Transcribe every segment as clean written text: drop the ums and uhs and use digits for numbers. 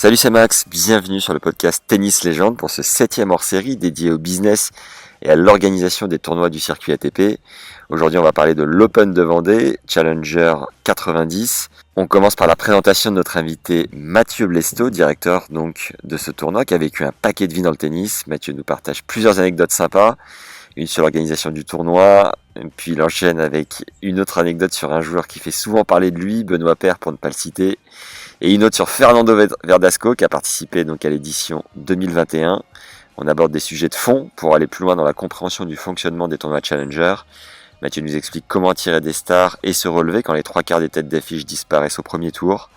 Salut, c'est Max, bienvenue sur le podcast Tennis Légende pour ce 7e hors-série dédié au business et à l'organisation des tournois du circuit ATP. Aujourd'hui, on va parler de l'Open de Vendée, Challenger 90. On commence par la présentation de notre invité Mathieu Blesto, directeur donc de ce tournoi qui a vécu un paquet de vie dans le tennis. Mathieu nous partage plusieurs anecdotes sympas, une sur l'organisation du tournoi, puis il enchaîne avec une autre anecdote sur un joueur qui fait souvent parler de lui, Benoît Paire pour ne pas le citer, et une autre sur Fernando Verdasco qui a participé donc à l'édition 2021. On aborde des sujets de fond pour aller plus loin dans la compréhension du fonctionnement des tournois Challenger. Mathieu nous explique comment tirer des stars et se relever quand les 3/4 des têtes d'affiche disparaissent au premier tour.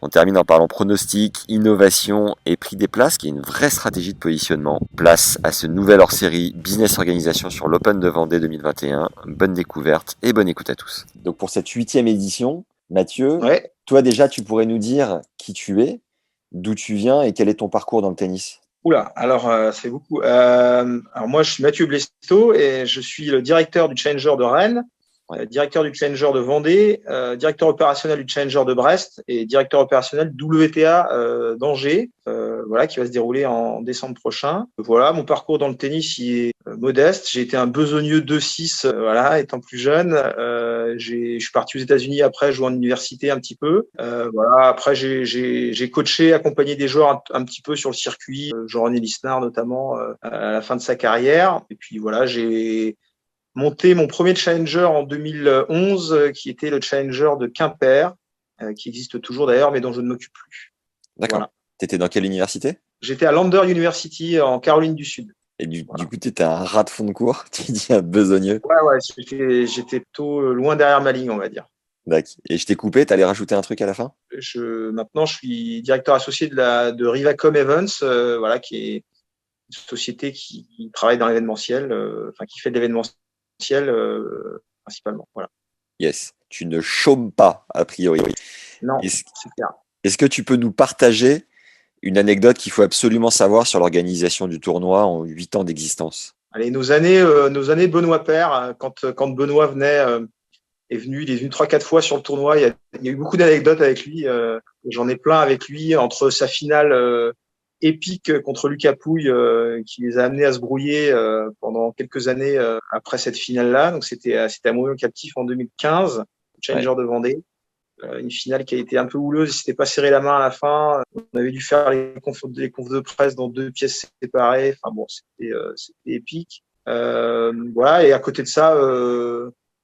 On termine en parlant pronostic, innovation et prix des places, qui est une vraie stratégie de positionnement. Place à ce nouvel hors-série Business Organisation sur l'Open de Vendée 2021. Bonne découverte et bonne écoute à tous. Donc pour cette 8e édition, Mathieu, toi déjà tu pourrais nous dire qui tu es, d'où tu viens et quel est ton parcours dans le tennis? Oula, alors c'est beaucoup. Alors moi je suis Mathieu Blesto et je suis le directeur du Challenger de Rennes, directeur du Challenger de Vendée, directeur opérationnel du Challenger de Brest et directeur opérationnel WTA d'Angers, voilà, qui va se dérouler en décembre prochain. Voilà, mon parcours dans le tennis il est modeste. J'ai été un besogneux 2-6, voilà, étant plus jeune. Je suis parti aux États-Unis après, jouer en université un petit peu. Voilà, après j'ai coaché, accompagné des joueurs un petit peu sur le circuit, Jean-René Lisnard notamment à la fin de sa carrière. Et puis voilà, j'ai monté mon premier challenger en 2011, qui était le challenger de Quimper, qui existe toujours d'ailleurs, mais dont je ne m'occupe plus. D'accord. Voilà. T'étais dans quelle université? J'étais à Lander University en Caroline du Sud. Et du coup, t'étais un rat de fond de cours, tu dis un besogneux. Ouais, j'étais plutôt loin derrière ma ligne, on va dire. D'accord. Et je t'ai coupé, t'allais rajouter un truc à la fin? Maintenant, je suis directeur associé de Rivacom Events, voilà, qui est une société qui travaille dans l'événementiel, qui fait de l'événementiel principalement. Voilà. Yes, tu ne chômes pas, a priori. Non, c'est clair. Est-ce que tu peux nous partager une anecdote qu'il faut absolument savoir sur l'organisation du tournoi en 8 ans d'existence? Allez, nos années Benoît Paire, quand Benoît est venu 3-4 fois sur le tournoi, il y a eu beaucoup d'anecdotes avec lui. J'en ai plein avec lui, entre sa finale épique contre Lucas Pouille, qui les a amenés à se brouiller pendant quelques années après cette finale-là. Donc c'était à Montpellier-Captif en 2015, Challenger de Vendée. Une finale qui a été un peu houleuse, il s'était pas serré la main à la fin. On avait dû faire les confs de presse dans 2 pièces séparées. Enfin bon, c'était épique. Voilà, et à côté de ça,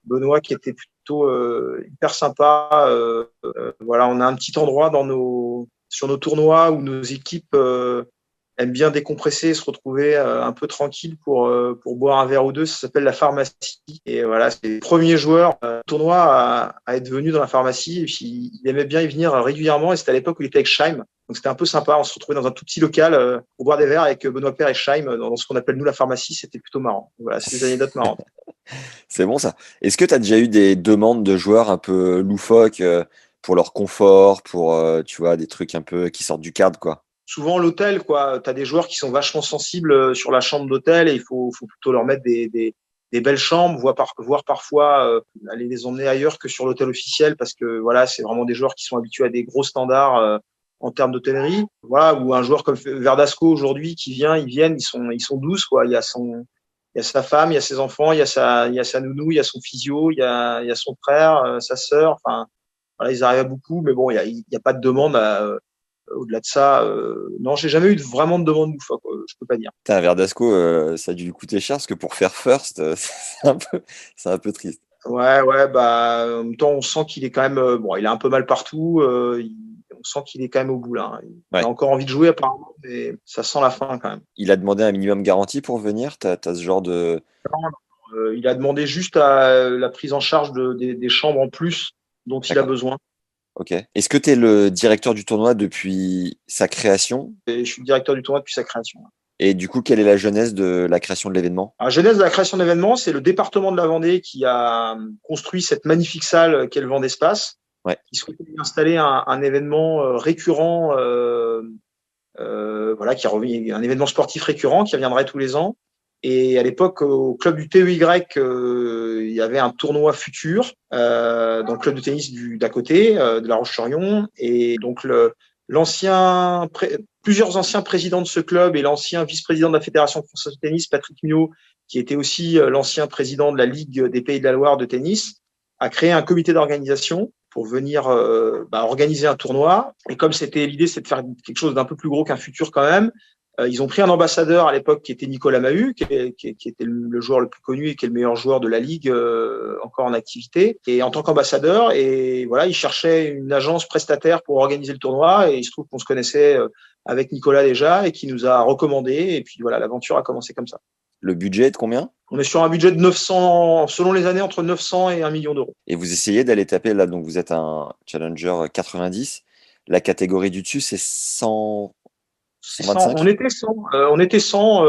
Benoît qui était plutôt hyper sympa. Voilà, on a un petit endroit sur nos tournois où nos équipes aiment bien décompresser, se retrouver un peu tranquille pour boire un verre ou deux. Ça s'appelle la pharmacie. Et voilà, c'est le premier joueur tournoi à être venu dans la pharmacie. Et puis, il aimait bien y venir régulièrement. Et c'était à l'époque où il était avec Scheim. Donc, c'était un peu sympa. On se retrouvait dans un tout petit local pour boire des verres avec Benoît Paire et Scheim dans ce qu'on appelle, nous, la pharmacie. C'était plutôt marrant. Voilà, c'est des anecdotes marrantes. C'est bon, ça. Est-ce que tu as déjà eu des demandes de joueurs un peu loufoques pour leur confort, pour, tu vois, des trucs un peu qui sortent du cadre, quoi? Souvent l'hôtel, quoi. Tu as des joueurs qui sont vachement sensibles sur la chambre d'hôtel et il faut plutôt leur mettre des belles chambres, voire parfois aller les emmener ailleurs que sur l'hôtel officiel parce que voilà, c'est vraiment des joueurs qui sont habitués à des gros standards en termes d'hôtellerie. Voilà, ou un joueur comme Verdasco aujourd'hui qui ils viennent, ils sont douces, quoi. Il y a sa femme, il y a ses enfants, il y a sa nounou, il y a son physio, il y a son frère, sa sœur. Enfin, voilà, ils arrivent à beaucoup, mais bon, il y a pas de demande au-delà de ça, non, j'ai jamais eu vraiment de demande loufoque, je peux pas dire. Un Verdasco, ça a dû lui coûter cher parce que pour faire first, c'est un peu triste. Ouais, bah, en même temps, on sent qu'il est quand même, bon, il a un peu mal partout, on sent qu'il est quand même au bout là. Il a encore envie de jouer apparemment, mais ça sent la fin quand même. Il a demandé un minimum garantie pour venir? T'as ce genre de... Il a demandé juste la prise en charge des chambres en plus dont il a besoin. Ok. Est-ce que tu es le directeur du tournoi depuis sa création? Et je suis le directeur du tournoi depuis sa création. Et du coup, quelle est la genèse de la création de l'événement? La genèse de la création de l'événement, c'est le département de la Vendée qui a construit cette magnifique salle qu'est le Vendée Espace, qui souhaitait installer un événement récurrent, voilà, qui revient, un événement sportif récurrent qui reviendrait tous les ans. Et à l'époque, au club du TEY, il y avait un tournoi futur, donc club de tennis d'à côté, de La Roche-sur-Yon. Et donc plusieurs anciens présidents de ce club et l'ancien vice-président de la Fédération française de tennis, Patrick Miot, qui était aussi l'ancien président de la Ligue des Pays de la Loire de tennis, a créé un comité d'organisation pour venir organiser un tournoi. Et comme l'idée, c'est de faire quelque chose d'un peu plus gros qu'un futur quand même, ils ont pris un ambassadeur à l'époque qui était Nicolas Mahut, qui était le joueur le plus connu et qui est le meilleur joueur de la ligue encore en activité, et en tant qu'ambassadeur. Et voilà, ils cherchaient une agence prestataire pour organiser le tournoi, et il se trouve qu'on se connaissait avec Nicolas déjà et qui nous a recommandé. Et puis voilà, l'aventure a commencé comme ça. Le budget est de combien? On est sur un budget de 900, selon les années, entre 900 et 1 million d'euros. Et vous essayez d'aller taper là, donc vous êtes un challenger 90. La catégorie du dessus, c'est 100, 125. On était 100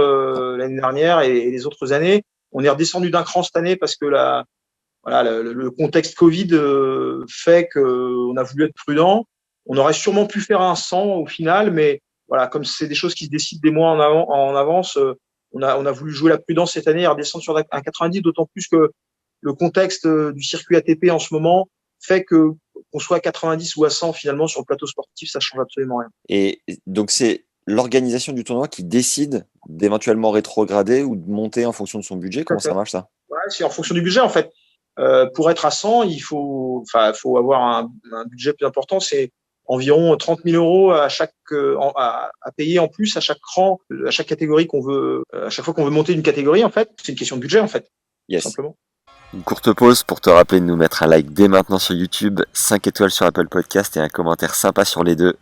l'année dernière et les autres années. On est redescendu d'un cran cette année parce que le contexte Covid fait qu'on a voulu être prudent. On aurait sûrement pu faire un 100 au final, mais voilà, comme c'est des choses qui se décident des mois en avance, on a voulu jouer la prudence cette année et redescendre sur un 90, d'autant plus que le contexte du circuit ATP en ce moment fait que qu'on soit à 90 ou à 100 finalement sur le plateau sportif, ça change absolument rien. Et donc c'est l'organisation du tournoi qui décide d'éventuellement rétrograder ou de monter en fonction de son budget. Comment ça marche ça? Ouais, c'est en fonction du budget en fait. Pour être à 100, il faut avoir un budget plus important. C'est environ 30 000 euros à payer en plus à chaque cran, à chaque catégorie qu'on veut, à chaque fois qu'on veut monter une catégorie en fait. C'est une question de budget en fait, yes. Tout simplement. Une courte pause pour te rappeler de nous mettre un like dès maintenant sur YouTube, 5 étoiles sur Apple Podcast et un commentaire sympa sur les deux.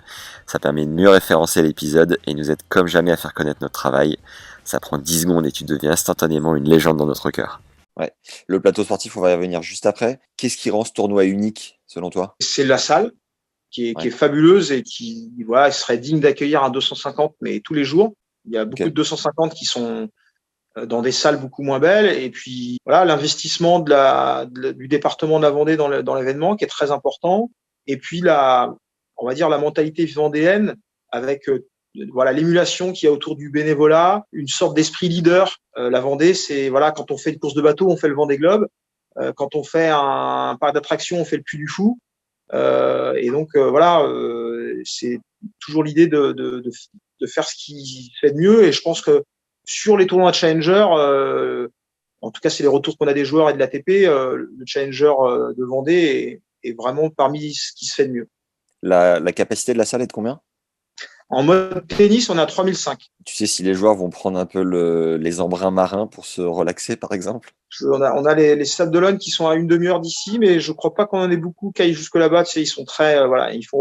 Ça permet de mieux référencer l'épisode et nous aide comme jamais à faire connaître notre travail. Ça prend 10 secondes et tu deviens instantanément une légende dans notre cœur. Ouais. Le plateau sportif, on va y revenir juste après. Qu'est-ce qui rend ce tournoi unique, selon toi? C'est la salle qui est fabuleuse et qui serait digne d'accueillir un 250, mais tous les jours. Il y a beaucoup de 250 qui sont dans des salles beaucoup moins belles. Et puis, voilà, l'investissement du département de la Vendée dans l'événement qui est très important. Et puis, on va dire la mentalité vendéenne avec l'émulation qu'il y a autour du bénévolat, une sorte d'esprit leader. La Vendée, c'est quand on fait une course de bateau, on fait le Vendée Globe. Quand on fait un parc d'attractions, on fait le Puy du Fou. Et donc c'est toujours l'idée de faire ce qui fait de mieux. Et je pense que sur les tournois de Challenger, en tout cas c'est les retours qu'on a des joueurs et de l'ATP, le Challenger de Vendée est vraiment parmi ce qui se fait de mieux. La capacité de la salle est de combien? En mode tennis, on est à 3005. Tu sais si les joueurs vont prendre un peu les embruns marins pour se relaxer, par exemple? On a les Sables d'Olonne qui sont à une demi-heure d'ici, mais je crois pas qu'on en ait beaucoup qui aillent jusque là-bas. Tu sais, ils sont très, ils font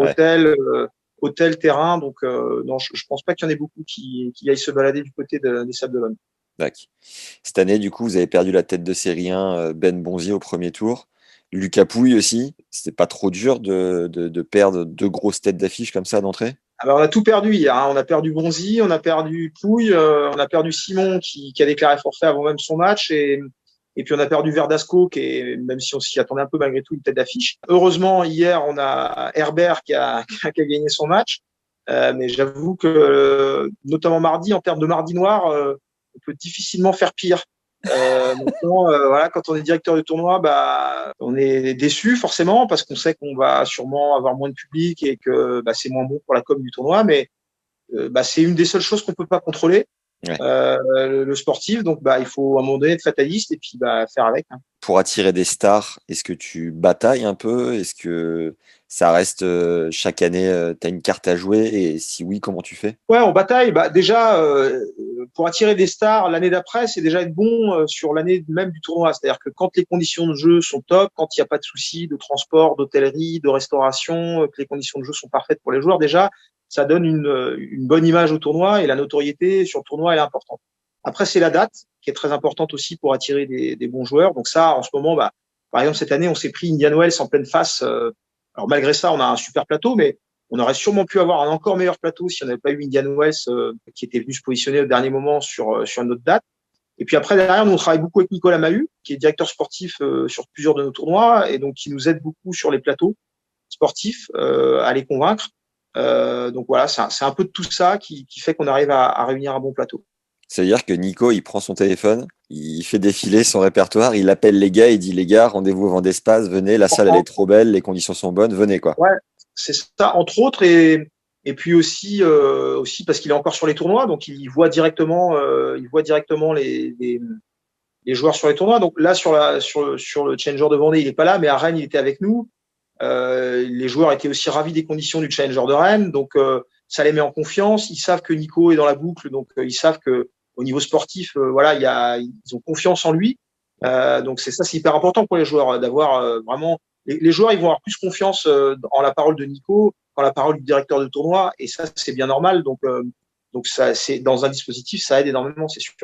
hôtel, terrain. Donc, non, je pense pas qu'il y en ait beaucoup qui aillent se balader du côté des Sables d'Olonne. D'accord. Cette année, du coup, vous avez perdu la tête de série 1, Ben Bonzi au premier tour. Lucas Pouille aussi. C'était pas trop dur de perdre deux grosses têtes d'affiche comme ça d'entrée? On a tout perdu hier. On a perdu Bonzi, on a perdu Pouille, on a perdu Simon qui a déclaré forfait avant même son match et puis on a perdu Verdasco qui est, même si on s'y attendait un peu malgré tout, une tête d'affiche. Heureusement, hier, on a Herbert qui a gagné son match. Mais j'avoue que, notamment mardi, en termes de mardi noir, on peut difficilement faire pire. Maintenant, quand on est directeur de tournoi, on est déçu forcément parce qu'on sait qu'on va sûrement avoir moins de public et que c'est moins bon pour la com du tournoi. Mais c'est une des seules choses qu'on peut pas contrôler. Ouais. Le sportif, donc il faut à un moment donné être fataliste et puis faire avec. Hein. Pour attirer des stars, est-ce que tu batailles un peu? Est-ce que ça reste chaque année, tu as une carte à jouer et si oui, comment tu fais? Ouais, on bataille. Déjà, pour attirer des stars l'année d'après, c'est déjà être bon sur l'année même du tournoi. C'est-à-dire que quand les conditions de jeu sont top, quand il n'y a pas de soucis de transport, d'hôtellerie, de restauration, que les conditions de jeu sont parfaites pour les joueurs, déjà, ça donne une bonne image au tournoi et la notoriété sur le tournoi, elle est importante. Après, c'est la date qui est très importante aussi pour attirer des bons joueurs. Donc ça, en ce moment, par exemple, cette année, on s'est pris Indian Wells en pleine face. Alors malgré ça, on a un super plateau, mais on aurait sûrement pu avoir un encore meilleur plateau si on n'avait pas eu Indian Wells qui était venu se positionner au dernier moment sur une autre date. Et puis après, derrière, nous, on travaille beaucoup avec Nicolas Mahut, qui est directeur sportif sur plusieurs de nos tournois et donc qui nous aide beaucoup sur les plateaux sportifs à les convaincre. Donc voilà, c'est un peu de tout ça qui fait qu'on arrive à réunir un bon plateau. C'est-à-dire que Nico, il prend son téléphone, il fait défiler son répertoire, il appelle les gars, il dit les gars, rendez-vous au Vendespace, venez, la salle elle est trop belle, les conditions sont bonnes, venez quoi. Ouais, c'est ça entre autres et Et puis aussi parce qu'il est encore sur les tournois, donc il voit directement les joueurs sur les tournois. Donc là, sur le Challenger de Vendée, il n'est pas là, mais à Rennes, il était avec nous. Les joueurs étaient aussi ravis des conditions du Challenger de Rennes, donc ça les met en confiance. Ils savent que Nico est dans la boucle, donc ils savent que au niveau sportif, voilà, ils ont confiance en lui. Donc c'est hyper important pour les joueurs d'avoir vraiment. Les joueurs, ils vont avoir plus confiance en la parole de Nico qu'en la parole du directeur de tournoi, et ça, c'est bien normal. Donc ça, c'est dans un dispositif, ça aide énormément, c'est sûr.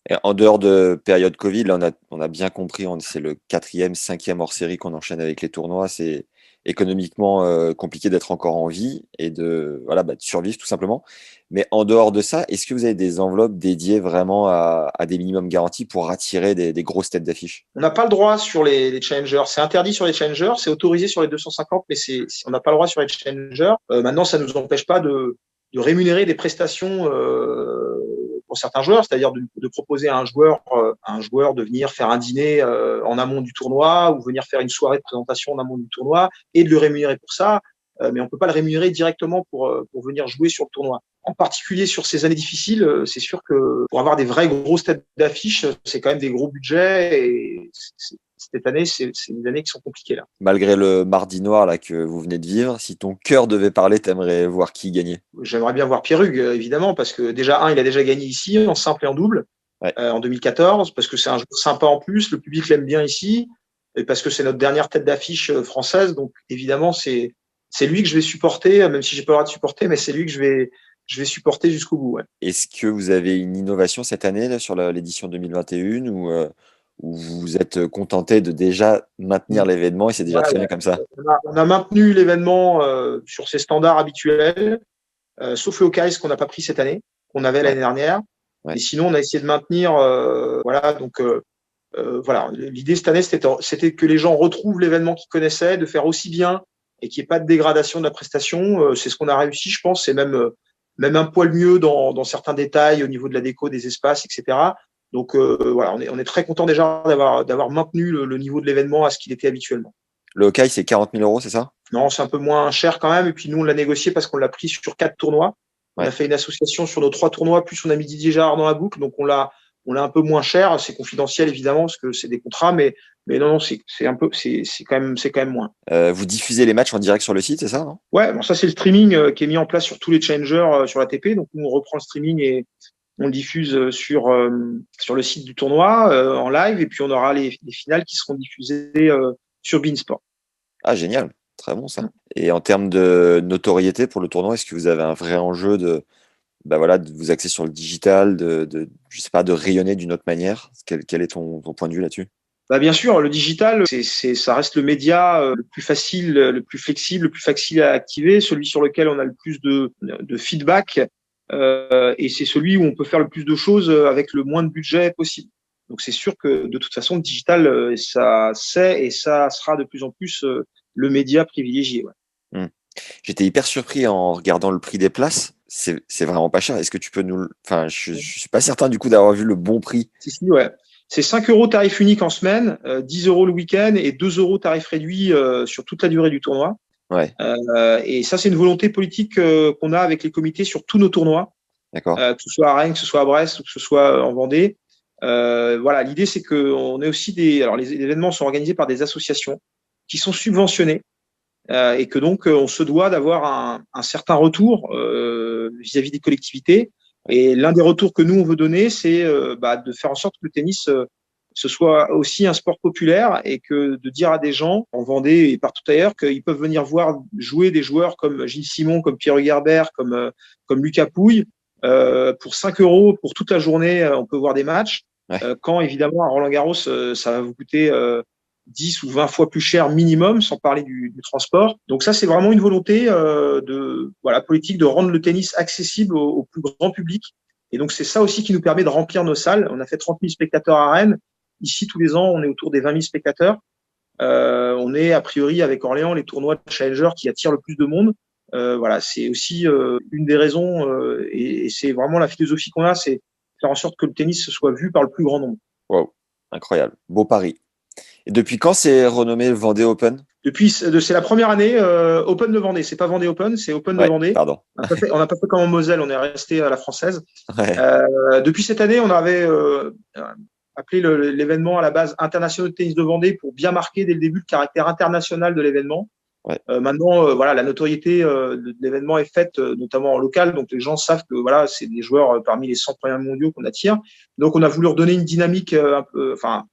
Et en dehors de période Covid, là, on a bien compris, c'est le quatrième, cinquième hors série qu'on enchaîne avec les tournois. C'est économiquement compliqué d'être encore en vie et voilà, de survivre tout simplement. Mais en dehors de ça, est-ce que vous avez des enveloppes dédiées vraiment à des minimums garantis pour attirer des grosses têtes d'affiche? On n'a pas le droit sur les challengers. C'est interdit sur les challengers, c'est autorisé sur les 250, mais on n'a pas le droit sur les challengers. Maintenant, ça ne nous empêche pas de rémunérer des prestations pour certains joueurs, c'est-à-dire de proposer à un joueur de venir faire un dîner en amont du tournoi ou venir faire une soirée de présentation en amont du tournoi et de le rémunérer pour ça. Mais on ne peut pas le rémunérer directement pour venir jouer sur le tournoi. En particulier sur ces années difficiles, c'est sûr que pour avoir des vraies grosses têtes d'affiche, c'est quand même des gros budgets et cette année, c'est des années qui sont compliquées là. Malgré le mardi noir là que vous venez de vivre, si ton cœur devait parler, t'aimerais voir qui gagner? J'aimerais bien voir Pierre Hugues, évidemment, parce que déjà, il a déjà gagné ici en simple et en double Ouais. en 2014, parce que c'est un joueur sympa en plus, le public l'aime bien ici, et parce que c'est notre dernière tête d'affiche française. Donc évidemment, c'est lui que je vais supporter, même si j'ai pas le droit de supporter, mais c'est lui que je vais supporter jusqu'au bout. Ouais. Est-ce que vous avez une innovation cette année là, sur l'édition 2021 ou vous vous êtes contenté de déjà maintenir l'événement et c'est déjà très bien comme ça? On a maintenu l'événement sur ses standards habituels, sauf le Hawkeyes qu'on n'a pas pris cette année, qu'on avait l'année dernière. Ouais. Et sinon, on a essayé de maintenir, voilà. Donc voilà, l'idée cette année, c'était que les gens retrouvent l'événement qu'ils connaissaient, de faire aussi bien et qu'il n'y ait pas de dégradation de la prestation. C'est ce qu'on a réussi, je pense. C'est même un poil mieux dans certains détails au niveau de la déco des espaces, etc. Donc voilà, on est très content déjà d'avoir maintenu le niveau de l'événement à ce qu'il était habituellement. Le Hawkeye, c'est 40 000 euros, c'est ça? Non, c'est un peu moins cher quand même. Et puis nous, on l'a négocié parce qu'on l'a pris sur 4 tournois. On Ouais. a fait une association sur nos 3 tournois, plus on a mis Didier Gérard dans la boucle. Donc on l'a un peu moins cher. C'est confidentiel évidemment parce que c'est des contrats, mais non, c'est quand même moins. Vous diffusez les matchs en direct sur le site, c'est ça, non? Ouais, bon, ça c'est le streaming qui est mis en place sur tous les challengers sur l'ATP. Donc nous, on reprend le streaming et on le diffuse sur le site du tournoi en live. Et puis on aura les finales qui seront diffusées sur beIN Sport. Ah, génial, très bon ça. Et en termes de notoriété pour le tournoi, est-ce que vous avez un vrai enjeu de vous axer sur le digital, je sais pas, de rayonner d'une autre manière? Quel est ton point de vue là-dessus? Bah bien sûr, le digital, ça reste le média le plus facile, le plus flexible, le plus facile à activer, celui sur lequel on a le plus de feedback, et c'est celui où on peut faire le plus de choses avec le moins de budget possible. Donc c'est sûr que de toute façon, le digital, ça c'est et ça sera de plus en plus le média privilégié. Ouais. J'étais hyper surpris en regardant le prix des places. C'est vraiment pas cher. Est-ce que tu peux Enfin, je suis pas certain du coup d'avoir vu le bon prix. Si, ouais. C'est 5 € tarif unique en semaine, 10 € le week-end et 2 € tarif réduit sur toute la durée du tournoi. Ouais, Et ça, c'est une volonté politique qu'on a avec les comités sur tous nos tournois, d'accord. que ce soit à Rennes, que ce soit à Brest ou que ce soit en Vendée. Voilà, l'idée, c'est qu'on ait aussi alors les événements sont organisés par des associations qui sont subventionnées et que donc on se doit d'avoir un certain retour vis-à-vis des collectivités. Et l'un des retours que nous on veut donner, c'est de faire en sorte que le tennis ce soit aussi un sport populaire et que de dire à des gens en Vendée et partout ailleurs qu'ils peuvent venir voir jouer des joueurs comme Gilles Simon, comme Pierre Hugerbert, comme Lucas Pouille pour 5 € pour toute la journée. On peut voir des matchs. Ouais. Quand évidemment à Roland-Garros, ça va vous coûter 10 ou 20 fois plus cher minimum, sans parler du transport. Donc ça, c'est vraiment une volonté politique de rendre le tennis accessible au plus grand public. Et donc c'est ça aussi qui nous permet de remplir nos salles. On a fait 30 000 spectateurs à Rennes. Ici, tous les ans, on est autour des 20 000 spectateurs. On est a priori avec Orléans les tournois de Challenger qui attirent le plus de monde. Voilà, c'est aussi une des raisons et c'est vraiment la philosophie qu'on a, c'est faire en sorte que le tennis soit vu par le plus grand nombre. Wow, incroyable, beau pari. Et depuis quand c'est renommé le Vendée Open? C'est la première année Open de Vendée. C'est pas Vendée Open, c'est Open de Vendée. Pardon. On n'a pas fait comme en Moselle, on est resté à la française. Ouais. Depuis cette année, on avait appelé l'événement à la base International de tennis de Vendée pour bien marquer dès le début le caractère international de l'événement. Ouais. Maintenant, la notoriété de l'événement est faite, notamment en local, donc les gens savent que voilà, c'est des joueurs parmi les 100 premiers mondiaux qu'on attire. Donc, on a voulu redonner une dynamique,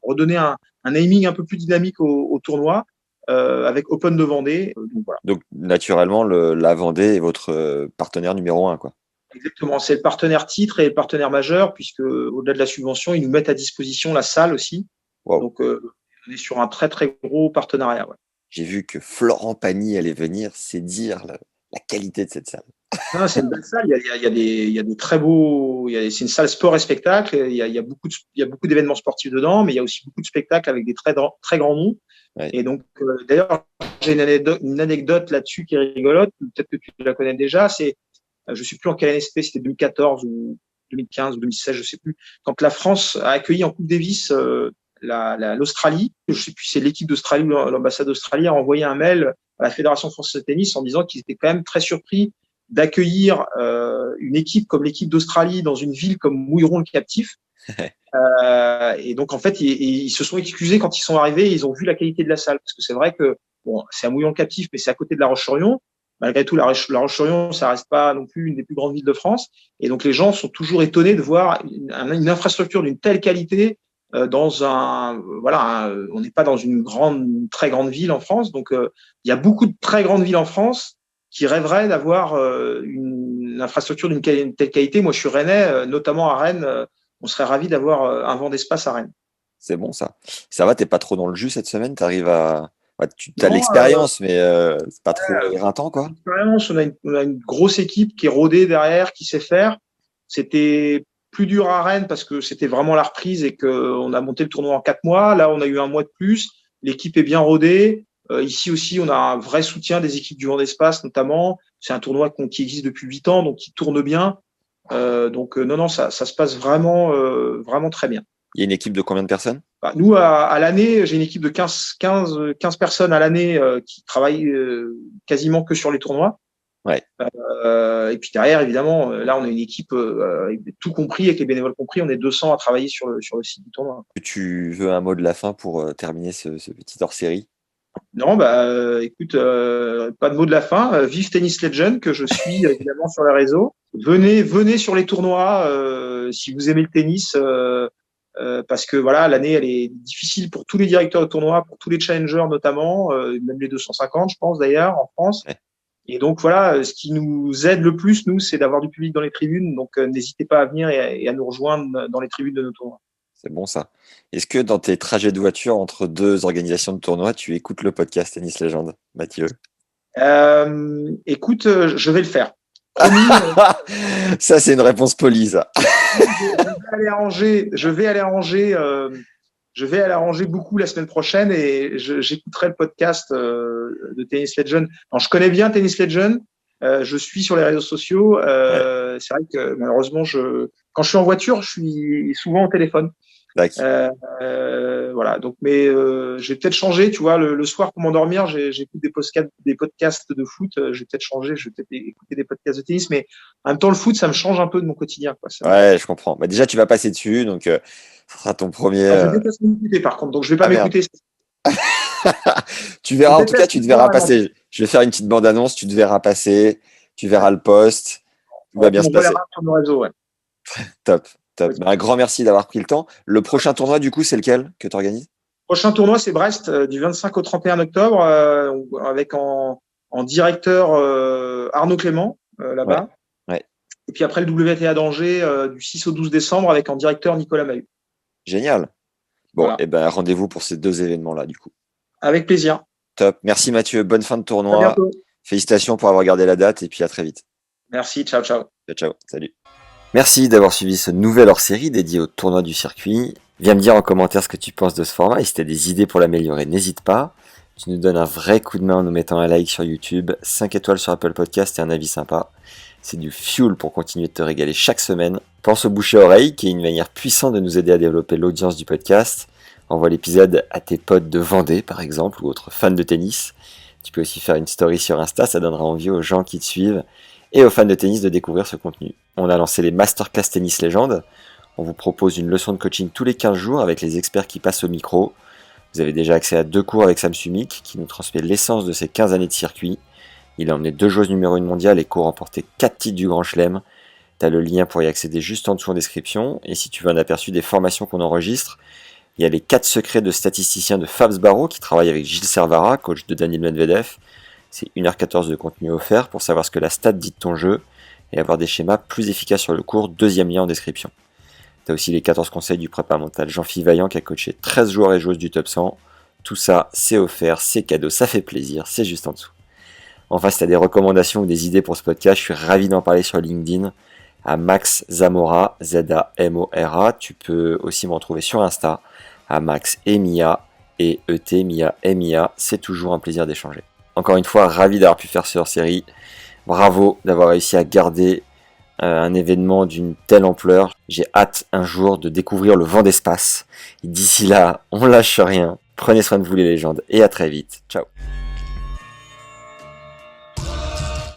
redonner un naming un peu plus dynamique au tournoi. Avec Open de Vendée. Donc, voilà. Donc naturellement, la Vendée est votre partenaire numéro 1, quoi. Exactement, c'est le partenaire titre et le partenaire majeur, puisque au-delà de la subvention, ils nous mettent à disposition la salle aussi. Wow. Donc, on est sur un très très gros partenariat. Ouais. J'ai vu que Florent Pagny allait venir, c'est dire la qualité de cette salle. Non, c'est une belle salle. Il y a des très beaux. C'est une salle sport et spectacle. Il y a beaucoup d'événements sportifs dedans, mais il y a aussi beaucoup de spectacles avec des très grands noms. Ouais. Et donc, d'ailleurs, j'ai une anecdote là-dessus qui est rigolote. Peut-être que tu la connais déjà. Je sais plus en quelle année c'était 2014 ou 2015 ou 2016, je sais plus. Quand la France a accueilli en Coupe Davis l'Australie, je sais plus, c'est l'équipe d'Australie ou l'ambassade d'Australie a envoyé un mail à la Fédération française de tennis en disant qu'ils étaient quand même très surpris d'accueillir une équipe comme l'équipe d'Australie dans une ville comme Mouilleron-le-Captif. Et donc, en fait, ils se sont excusés quand ils sont arrivés. Ils ont vu la qualité de la salle. Parce que c'est vrai que, bon, c'est à Mouilleron-le-Captif, mais c'est à côté de La Roche-sur-Yon. Malgré tout, La Roche-sur-Yon, ça reste pas non plus une des plus grandes villes de France. Et donc, les gens sont toujours étonnés de voir une infrastructure d'une telle qualité dans on n'est pas dans une très grande ville en France. Donc, il y a beaucoup de très grandes villes en France qui rêveraient d'avoir une infrastructure d'une telle qualité. Moi, je suis rennais, notamment à Rennes. On serait ravis d'avoir un vent d'espace à Rennes. C'est bon, ça. Ça va, t'es pas trop dans le jus cette semaine? T'arrives à... tu as l'expérience, mais c'est pas trop éreintant, quoi. L'expérience, on a une grosse équipe qui est rodée derrière, qui sait faire. C'était plus dur à Rennes parce que c'était vraiment la reprise et qu'on a monté le tournoi en 4 mois. Là, on a eu un mois de plus. L'équipe est bien rodée. Ici aussi, on a un vrai soutien des équipes du vent d'espace, notamment. C'est un tournoi qui existe depuis 8 ans, donc qui tourne bien. Non, ça se passe vraiment très bien. Il y a une équipe de combien de personnes? Nous, à l'année, j'ai une équipe de 15 personnes à l'année qui travaillent quasiment que sur les tournois. Ouais. Et puis derrière, évidemment, là, on a une équipe avec tout compris, avec les bénévoles compris, on est 200 à travailler sur le site du tournoi. Tu veux un mot de la fin pour terminer ce petit hors-série? Non, écoute, pas de mot de la fin. Vive Tennis Legend, que je suis évidemment sur les réseaux. Venez sur les tournois si vous aimez le tennis, parce que voilà, l'année elle est difficile pour tous les directeurs de tournois, pour tous les challengers notamment, même les 250, je pense d'ailleurs en France. Ouais. Et donc voilà, ce qui nous aide le plus, nous, c'est d'avoir du public dans les tribunes. Donc n'hésitez pas à venir et à nous rejoindre dans les tribunes de nos tournois. C'est bon, ça. Est-ce que dans tes trajets de voiture entre deux organisations de tournois, tu écoutes le podcast Tennis Legend, Mathieu? Écoute, je vais le faire. Ça, c'est une réponse polie, ça. Je vais aller à Angers beaucoup la semaine prochaine et j'écouterai le podcast de Tennis Legend. Alors, je connais bien Tennis Legend. Je suis sur les réseaux sociaux. Ouais. C'est vrai que malheureusement, quand je suis en voiture, je suis souvent au téléphone. Voilà. Donc, mais j'ai peut-être changé. Tu vois, le soir pour m'endormir, j'écoute des podcasts de foot. J'ai peut-être changé. Je vais peut-être écouter des podcasts de tennis, mais en même temps, le foot, ça me change un peu de mon quotidien, quoi. Ouais, je comprends. Déjà, tu vas passer dessus, donc ça sera ton premier. Alors, je déteste m'écouter, par contre, donc je vais pas m'écouter. Tu verras. En tout cas, tu te verras passer. Je vais faire une petite bande-annonce. Tu te verras passer. Tu verras le post. Tout va bien se passer. Sur nos réseaux, ouais. Top. Un grand merci d'avoir pris le temps. Le prochain tournoi, du coup, c'est lequel que tu organises? Le prochain tournoi, c'est Brest, du 25 au 31 octobre, avec en directeur Arnaud Clément, là-bas. Ouais. Et puis après, le WTA d'Angers, du 6 au 12 décembre, avec en directeur Nicolas Mahut. Génial. Bon, voilà. Et ben rendez-vous pour ces 2 événements-là, du coup. Avec plaisir. Top. Merci Mathieu. Bonne fin de tournoi. Félicitations pour avoir gardé la date et puis à très vite. Merci. Ciao. Ciao. Salut. Merci d'avoir suivi ce nouvel hors-série dédié au tournoi du circuit. Viens me dire en commentaire ce que tu penses de ce format et si tu as des idées pour l'améliorer, n'hésite pas. Tu nous donnes un vrai coup de main en nous mettant un like sur YouTube, 5 étoiles sur Apple Podcast et un avis sympa. C'est du fuel pour continuer de te régaler chaque semaine. Pense au bouche à oreille qui est une manière puissante de nous aider à développer l'audience du podcast. Envoie l'épisode à tes potes de Vendée, par exemple, ou autres fans de tennis. Tu peux aussi faire une story sur Insta, ça donnera envie aux gens qui te suivent et aux fans de tennis de découvrir ce contenu. On a lancé les Masterclass Tennis Légende. On vous propose une leçon de coaching tous les 15 jours avec les experts qui passent au micro. Vous avez déjà accès à 2 cours avec Sam Sumik, qui nous transmet l'essence de ses 15 années de circuit. Il a emmené 2 joueuses numéro 1 mondiale et co-remporté 4 titres du Grand Chelem. Tu as le lien pour y accéder juste en dessous en description. Et si tu veux un aperçu des formations qu'on enregistre, il y a les 4 secrets de statisticien de Fabs Barreau qui travaille avec Gilles Servara, coach de Daniil Medvedev. C'est 1h14 de contenu offert pour savoir ce que la stat dit de ton jeu et avoir des schémas plus efficaces sur le cours, 2e lien en description. Tu as aussi les 14 conseils du prépa mental Jean-Philippe Vaillant qui a coaché 13 joueurs et joueuses du top 100. Tout ça, c'est offert, c'est cadeau, ça fait plaisir, c'est juste en dessous. Enfin, si tu as des recommandations ou des idées pour ce podcast, je suis ravi d'en parler sur LinkedIn à Max Zamora, Z-A-M-O-R-A. Tu peux aussi me retrouver sur Insta à Max Emia et E-T, Mia, Emia. C'est toujours un plaisir d'échanger. Encore une fois, ravi d'avoir pu faire ce hors-série. Bravo d'avoir réussi à garder un événement d'une telle ampleur. J'ai hâte un jour de découvrir le vent d'espace. Et d'ici là, on lâche rien. Prenez soin de vous les légendes et à très vite. Ciao.